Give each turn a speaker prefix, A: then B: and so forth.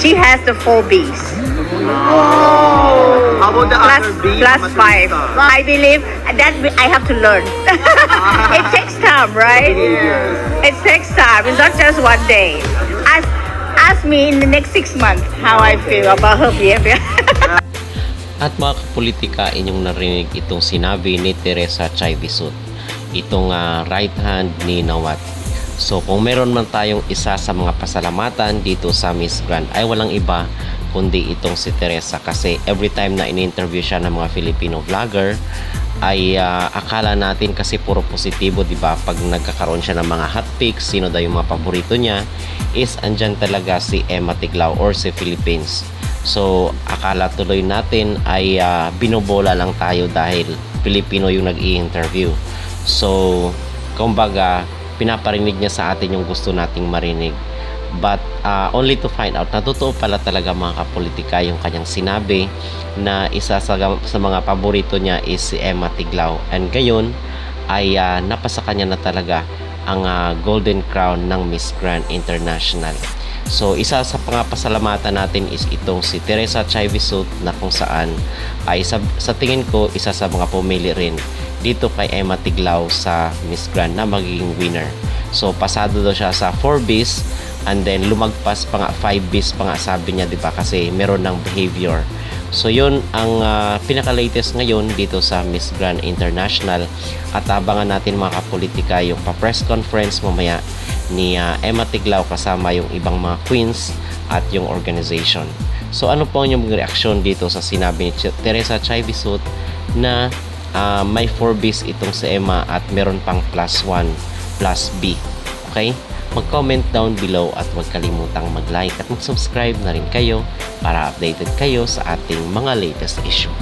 A: She has the 4 Bs.
B: How about the
A: Plus,
B: other B?
A: plus 5. I believe that I have to learn. It takes time, right? It takes time. It's not just one day. Ask me in the next 6 months how I feel about her behavior.
C: At mga kapolitika, inyong narinig itong sinabi ni Teresa Chaivizot, itong right hand ni Nawat. So kung meron man tayong isa sa mga pasalamatan dito sa Miss Grand ay walang iba kundi itong si Teresa, kasi every time na in-interview siya ng mga Filipino vlogger ay akala natin kasi puro positibo, di ba? Pag nagkakaroon siya ng mga hot picks, sino daw yung mga paborito niya, is andyan talaga si Emma Tiglao or si Philippines. So akala tuloy natin ay binobola lang tayo dahil Pilipino yung nag-i-interview. So kumbaga pinaparinig niya sa atin yung gusto nating marinig, but only to find out na totoo pala talaga mga kapolitika yung kanyang sinabi na isa sa mga paborito niya is si Emma Tiglao, and gayon ay napasa kanya na talaga ang Golden Crown ng Miss Grand International. So isa sa pangapasalamatan natin is itong si Teresa Chaivizot, na kung saan ay sa tingin ko isa sa mga pumili rin dito kay Emma Tiglao sa Miss Grand na magiging winner. So pasado daw siya sa 4 Bs, and then lumagpas pa nga 5 Bs pa nga sabi niya, di ba, kasi meron ng behavior. So yun ang pinaka-latest ngayon dito sa Miss Grand International, at abangan natin mga kapolitika yung pa-press conference mamaya ni Emma Tiglao kasama yung ibang mga queens at yung organization. So ano po ang inyong reaksyon dito sa sinabi ni Teresa Chaivizot na may 4 Bs itong si Emma at meron pang plus 1 plus B? Okay? Mag-comment down below at huwag kalimutang mag-like at mag-subscribe na rin kayo para updated kayo sa ating mga latest issue.